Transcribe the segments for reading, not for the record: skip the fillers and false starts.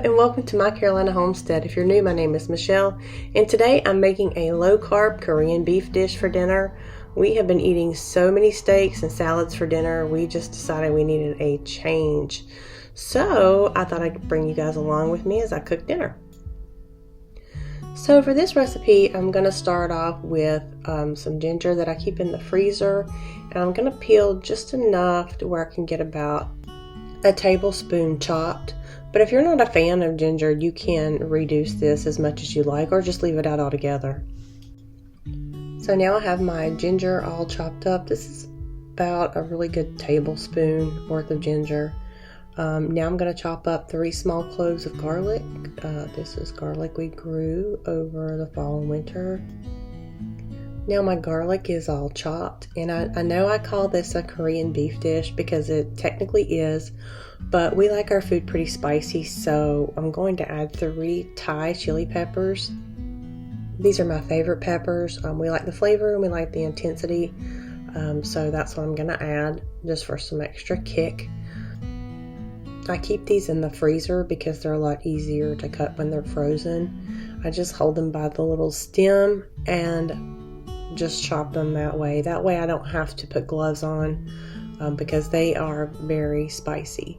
and welcome to My Carolina Homestead. If you're new, my name is Michelle, and today I'm making a low-carb Korean beef dish for dinner. We have been eating so many steaks and salads for dinner, we just decided we needed a change. So I thought I'd bring you guys along with me as I cook dinner. So for this recipe, I'm going to start off with some ginger that I keep in the freezer, and I'm going to peel just enough to where I can get about a tablespoon chopped. But if you're not a fan of ginger, you can reduce this as much as you like or just leave it out altogether. So now I have my ginger all chopped up. This is about a really good tablespoon worth of ginger. Now I'm going to chop up 3 small cloves of garlic. This is garlic we grew over the fall and winter. Now my garlic is all chopped, and I know I call this a Korean beef dish because it technically is, but we like our food pretty spicy, so I'm going to add 3 Thai chili peppers. These are my favorite peppers. We like the flavor and we like the intensity, so that's what I'm going to add just for some extra kick. I keep these in the freezer because they're a lot easier to cut when they're frozen. I just hold them by the little stem and just chop them that way. That way I don't have to put gloves on because they are very spicy.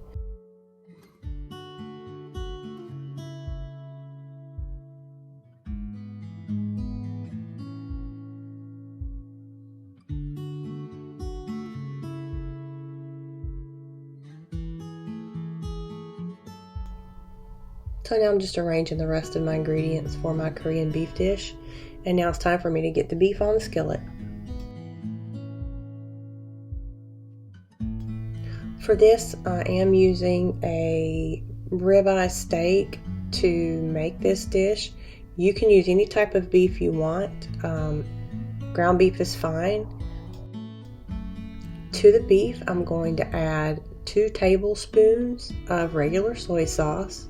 So now I'm just arranging the rest of my ingredients for my Korean beef dish. And now it's time for me to get the beef on the skillet. For this, I am using a ribeye steak to make this dish. You can use any type of beef you want. Ground beef is fine. To the beef, I'm going to add 2 tablespoons of regular soy sauce.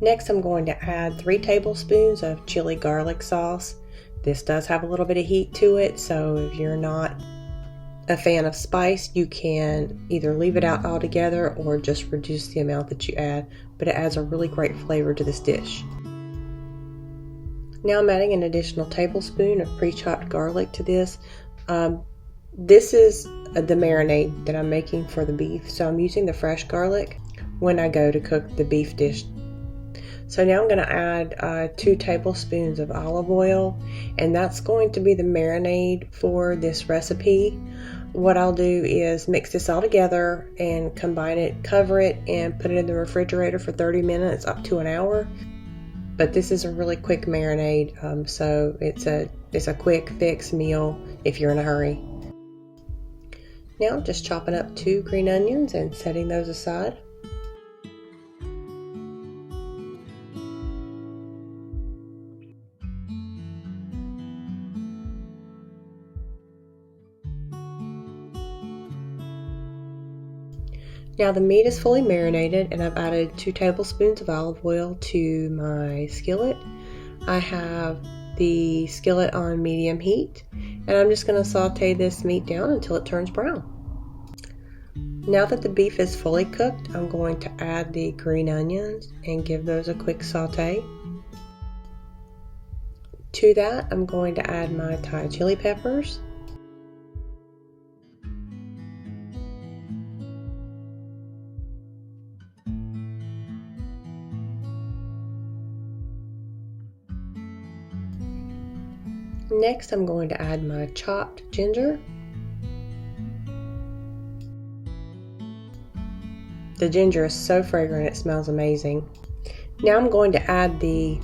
Next, I'm going to add 3 tablespoons of chili garlic sauce. This does have a little bit of heat to it, so if you're not a fan of spice, you can either leave it out altogether or just reduce the amount that you add, but it adds a really great flavor to this dish. Now I'm adding an additional tablespoon of pre-chopped garlic to this. This is the marinade that I'm making for the beef, so I'm using the fresh garlic when I go to cook the beef dish. So now I'm going to add 2 tablespoons of olive oil, and that's going to be the marinade for this recipe. What I'll do is mix this all together and combine it, cover it, and put it in the refrigerator for 30 minutes up to an hour. But this is a really quick marinade, so it's a quick fix meal if you're in a hurry. Now I'm just chopping up 2 green onions and setting those aside. Now the meat is fully marinated, and I've added 2 tablespoons of olive oil to my skillet. I have the skillet on medium heat, and I'm just going to saute this meat down until it turns brown. Now that the beef is fully cooked, I'm going to add the green onions and give those a quick saute. To that, I'm going to add my Thai chili peppers. Next, I'm going to add my chopped ginger. The ginger is so fragrant, it smells amazing. Now I'm going to add the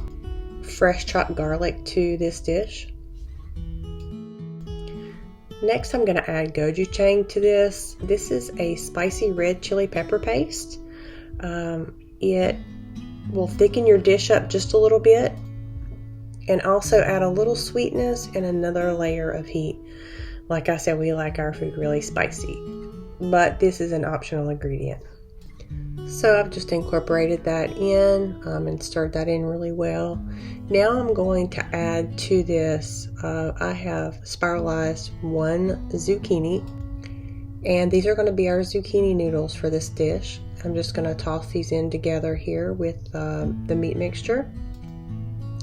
fresh chopped garlic to this dish. Next, I'm going to add gochujang to this. This is a spicy red chili pepper paste. It will thicken your dish up just a little bit, and also add a little sweetness and another layer of heat. Like I said, we like our food really spicy. but this is an optional ingredient. So I've just incorporated that in and stirred that in really well. Now I'm going to add to this, I have spiralized 1 zucchini, and these are going to be our zucchini noodles for this dish. I'm just going to toss these in together here with the meat mixture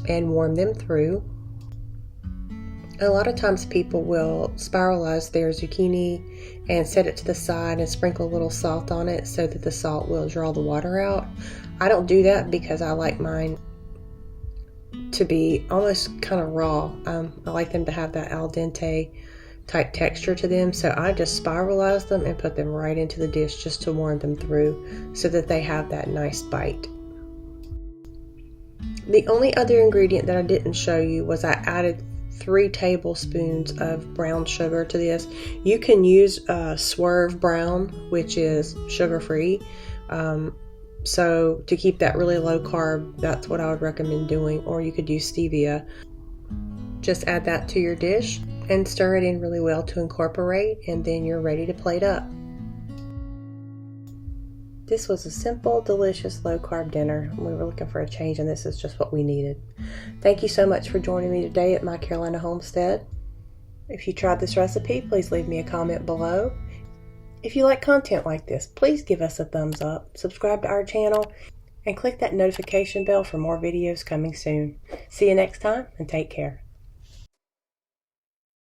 and warm them through. A lot of times people will spiralize their zucchini and set it to the side and sprinkle a little salt on it so that the salt will draw the water out. I don't do that because I like mine to be almost kind of raw. I like them to have that al dente type texture to them, so I just spiralize them and put them right into the dish just to warm them through so that they have that nice bite. The only other ingredient that I didn't show you was I added 3 tablespoons of brown sugar to this. You can use Swerve Brown, which is sugar-free. So to keep that really low carb, that's what I would recommend doing. Or you could use stevia. Just add that to your dish and stir it in really well to incorporate, and then you're ready to plate up. This was a simple, delicious, low-carb dinner. We were looking for a change, and this is just what we needed. Thank you so much for joining me today at My Carolina Homestead. If you tried this recipe, please leave me a comment below. If you like content like this, please give us a thumbs up, subscribe to our channel, and click that notification bell for more videos coming soon. See you next time, and take care.